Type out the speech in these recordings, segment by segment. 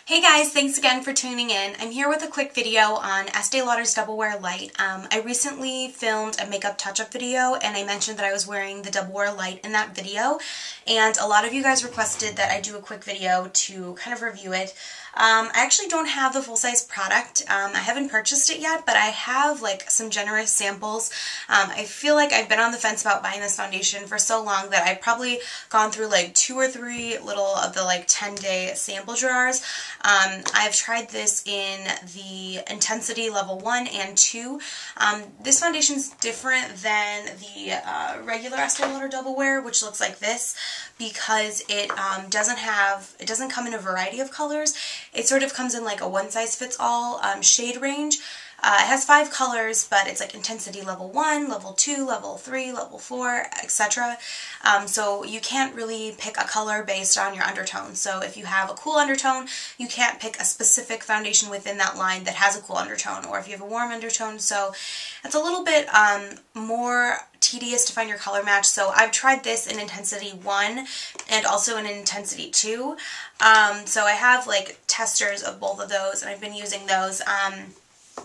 Hey guys, thanks again for tuning in. I'm here with a quick video on Estee Lauder's Double Wear Light. I recently filmed a makeup touch-up video and I mentioned that I was wearing the Double Wear Light in that video, and a lot of you guys requested that I do a quick video to kind of review it. I actually don't have the full-size product. I haven't purchased it yet, but I have like some generous samples. I feel like I've been on the fence about buying this foundation for so long that I've probably gone through like 2 or 3 little of the like 10-day sample jars. I've tried this in the intensity level 1 and 2. This foundation is different than the regular Estee Lauder Double Wear, which looks like this, because it doesn't come in a variety of colors. It sort of comes in like a one-size-fits-all shade range. It has 5 colors, but it's like intensity level 1, level 2, level 3, level 4, etc. So you can't really pick a color based on your undertone. So if you have a cool undertone, you can't pick a specific foundation within that line that has a cool undertone, or if you have a warm undertone. So it's a little bit more tedious to find your color match. So I've tried this in intensity 1 and also in intensity 2. So I have like testers of both of those and I've been using those.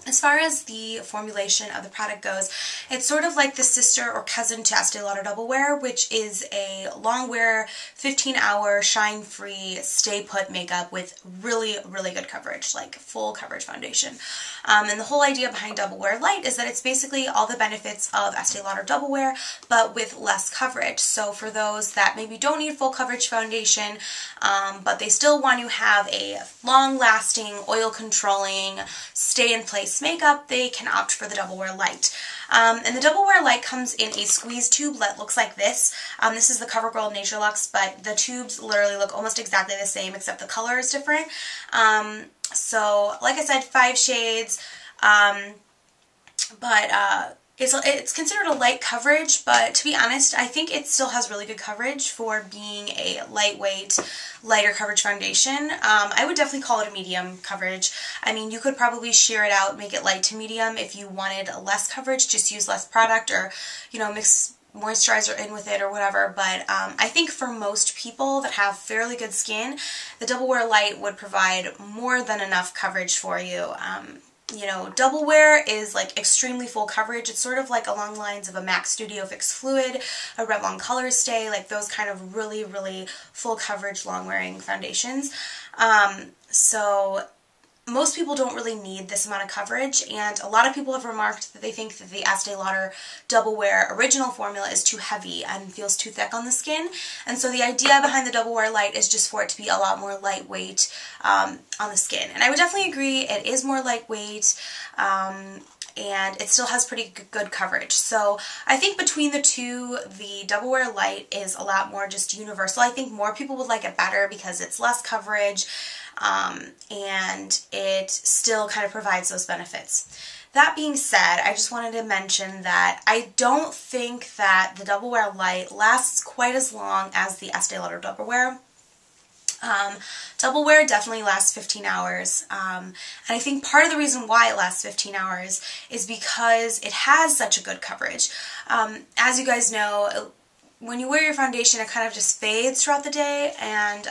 As far as the formulation of the product goes, it's sort of like the sister or cousin to Estee Lauder Double Wear, which is a long wear, 15-hour, shine-free, stay-put makeup with really, really good coverage, like full coverage foundation. And the whole idea behind Double Wear Light is that it's basically all the benefits of Estee Lauder Double Wear, but with less coverage. So for those that maybe don't need full coverage foundation, but they still want to have a long-lasting, oil-controlling, stay-in-place makeup, they can opt for the Double Wear Light. And the Double Wear Light comes in a squeeze tube that looks like this. This is the CoverGirl Nature Luxe, but the tubes literally look almost exactly the same except the color is different. So like I said, 5 shades, but it's considered a light coverage, but to be honest, I think it still has really good coverage for being a lightweight, lighter coverage foundation. I would definitely call it a medium coverage. I mean, you could probably sheer it out, make it light to medium if you wanted less coverage, just use less product, or, you know, mix moisturizer in with it or whatever. But I think for most people that have fairly good skin, the Double Wear Light would provide more than enough coverage for you. You know, Double Wear is like extremely full coverage. It's sort of like along the lines of a MAC Studio Fix Fluid, a Revlon Color Stay, like those kind of really, really full coverage, long wearing foundations. So most people don't really need this amount of coverage, and a lot of people have remarked that they think that the Estee Lauder Double Wear original formula is too heavy and feels too thick on the skin. And so the idea behind the Double Wear Light is just for it to be a lot more lightweight on the skin. And I would definitely agree, it is more lightweight, and it still has pretty good coverage. So I think between the two, the Double Wear Light is a lot more just universal. I think more people would like it better because it's less coverage, and it still kind of provides those benefits. That being said, I just wanted to mention that I don't think that the Double Wear Light lasts quite as long as the Estee Lauder Double Wear. Double Wear definitely lasts 15 hours, and I think part of the reason why it lasts 15 hours is because it has such a good coverage. As you guys know, when you wear your foundation, it kind of just fades throughout the day, and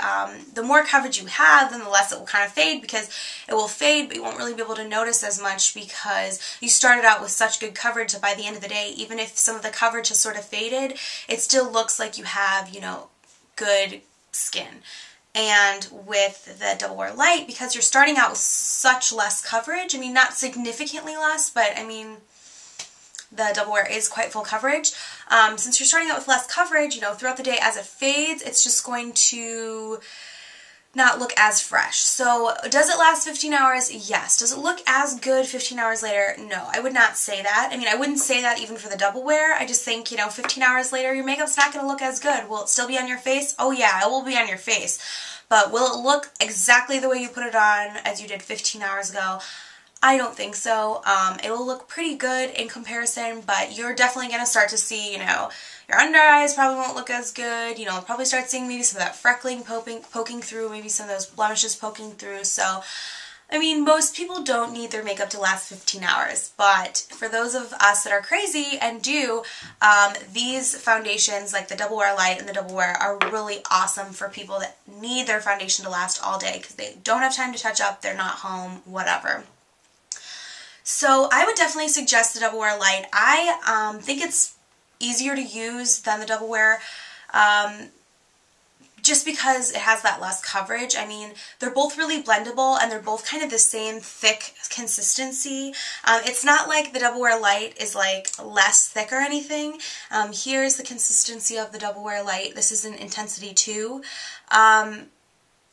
the more coverage you have, then the less it will kind of fade, because it will fade, but you won't really be able to notice as much because you started out with such good coverage that by the end of the day, even if some of the coverage has sort of faded, it still looks like you have, you know, good skin. And with the Double Wear Light, because you're starting out with such less coverage, I mean, not significantly less, but I mean, the Double Wear is quite full coverage. Since you're starting out with less coverage, you know, throughout the day as it fades, it's just going to not look as fresh. So does it last 15 hours? Yes. Does it look as good 15 hours later? No, I would not say that. I mean, I wouldn't say that even for the Double Wear. I just think, you know, 15 hours later, your makeup's not going to look as good. Will it still be on your face? Oh yeah, it will be on your face. But will it look exactly the way you put it on as you did 15 hours ago? I don't think so. It will look pretty good in comparison, but you're definitely going to start to see, you know, your under eyes probably won't look as good. You know, probably start seeing maybe some of that freckling poking through, maybe some of those blemishes poking through. So I mean, most people don't need their makeup to last 15 hours, but for those of us that are crazy and do, these foundations, like the Double Wear Light and the Double Wear, are really awesome for people that need their foundation to last all day because they don't have time to touch up, they're not home, whatever. So I would definitely suggest the Double Wear Light. I think it's easier to use than the Double Wear. Just because it has that less coverage. I mean, they're both really blendable and they're both kind of the same thick consistency. It's not like the Double Wear Light is like less thick or anything. Here's the consistency of the Double Wear Light. This is an intensity 2.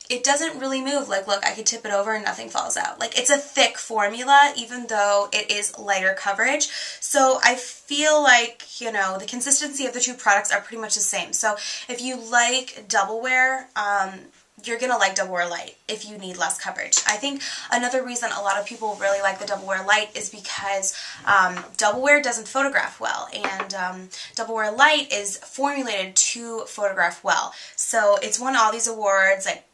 It doesn't really move. Like, look, I could tip it over and nothing falls out. Like, it's a thick formula, even though it is lighter coverage. So I feel like, you know, the consistency of the two products are pretty much the same. So if you like Double Wear, you're going to like Double Wear Light if you need less coverage. I think another reason a lot of people really like the Double Wear Light is because Double Wear doesn't photograph well, and Double Wear Light is formulated to photograph well. So it's won all these awards, like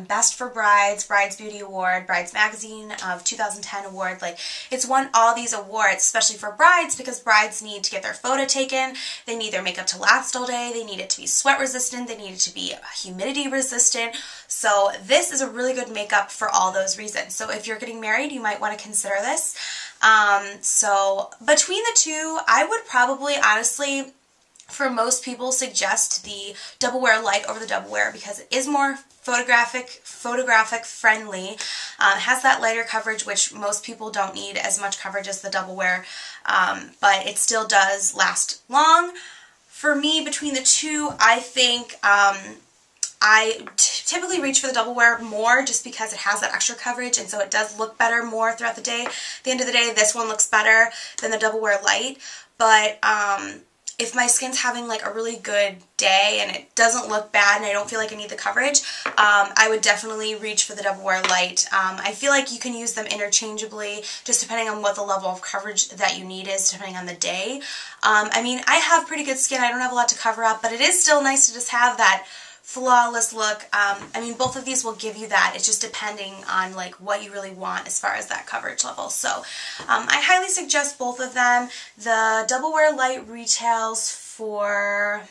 Best for Brides, Brides Beauty Award, Brides Magazine of 2010 award. Like, it's won all these awards, especially for brides, because brides need to get their photo taken. They need their makeup to last all day. They need it to be sweat resistant. They need it to be humidity resistant. So this is a really good makeup for all those reasons. So if you're getting married, you might want to consider this. So between the two, I would probably honestly, for most people, suggest the Double Wear Light over the Double Wear because it is more photographic friendly. Has that lighter coverage, which most people don't need as much coverage as the Double Wear, but it still does last long. For me, between the two, I think I typically reach for the Double Wear more just because it has that extra coverage, and so it does look better more throughout the day. At the end of the day, this one looks better than the Double Wear Light, but if my skin's having like a really good day and it doesn't look bad and I don't feel like I need the coverage, I would definitely reach for the Double Wear Light. I feel like you can use them interchangeably just depending on what the level of coverage that you need is, depending on the day. I mean, I have pretty good skin. I don't have a lot to cover up, but it is still nice to just have that flawless look. I mean, both of these will give you that. It's just depending on like what you really want as far as that coverage level. So I highly suggest both of them. The Double Wear Light retails for,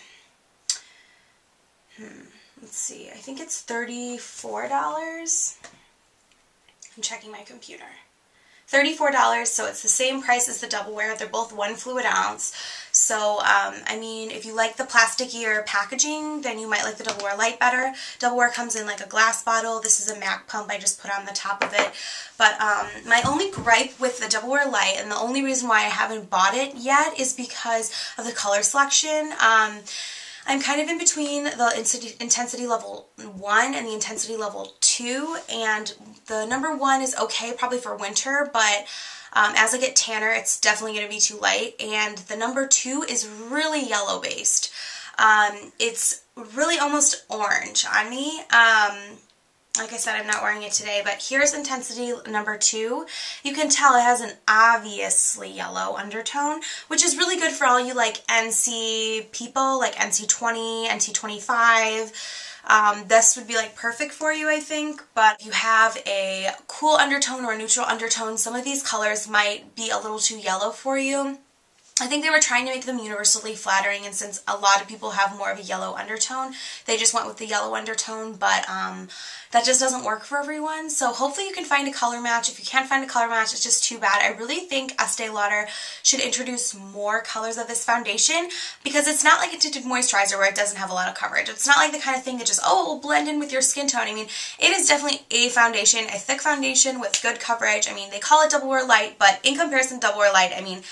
let's see, I think it's $34. I'm checking my computer. $34, so it's the same price as the Double Wear. They're both 1 fluid ounce. So, I mean, if you like the plasticier packaging, then you might like the Double Wear Light better. Double Wear comes in like a glass bottle. This is a MAC pump I just put on the top of it. But my only gripe with the Double Wear Light, and the only reason why I haven't bought it yet, is because of the color selection. I'm kind of in between the intensity level 1 and the intensity level 2, and the number 1 is okay probably for winter, but as I get tanner, it's definitely going to be too light, and the number 2 is really yellow based. It's really almost orange on me. Like I said, I'm not wearing it today, but here's intensity number 2. You can tell it has an obviously yellow undertone, which is really good for all you like NC people, like NC20, NC25. This would be like perfect for you, I think, but if you have a cool undertone or a neutral undertone, some of these colors might be a little too yellow for you. I think they were trying to make them universally flattering, and since a lot of people have more of a yellow undertone, they just went with the yellow undertone, but that just doesn't work for everyone. So hopefully you can find a color match. If you can't find a color match, it's just too bad. I really think Estee Lauder should introduce more colors of this foundation, because it's not like a tinted moisturizer where it doesn't have a lot of coverage. It's not like the kind of thing that just, oh, it will blend in with your skin tone. I mean, it is definitely a foundation, a thick foundation with good coverage. I mean, they call it Double Wear Light, but in comparison to Double Wear Light, I mean,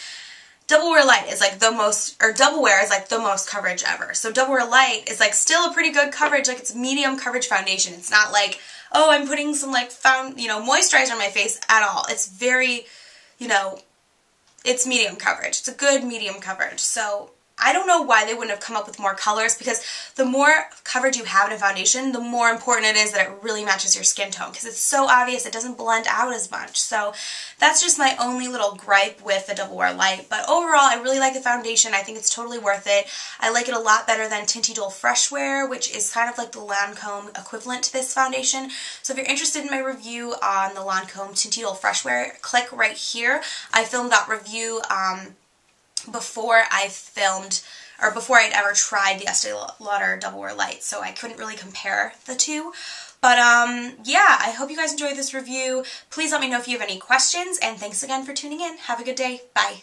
Double Wear Light is like the most, or Double Wear is like the most coverage ever. So Double Wear Light is like still a pretty good coverage, like it's medium coverage foundation. It's not like, oh, I'm putting some like moisturizer on my face at all. It's very, it's medium coverage. It's a good medium coverage. So I don't know why they wouldn't have come up with more colors, because the more coverage you have in a foundation, the more important it is that it really matches your skin tone, because it's so obvious it doesn't blend out as much. So that's just my only little gripe with the Double Wear Light. But overall, I really like the foundation. I think it's totally worth it. I like it a lot better than Tinty Dull Fresh Wear, which is kind of like the Lancome equivalent to this foundation. So if you're interested in my review on the Lancome Tinty Dull Fresh Wear, click right here. I filmed that review before I'd ever tried the Estee Lauder Double Wear Light, so I couldn't really compare the two. But yeah, I hope you guys enjoyed this review. Please let me know if you have any questions, and thanks again for tuning in. Have a good day. Bye.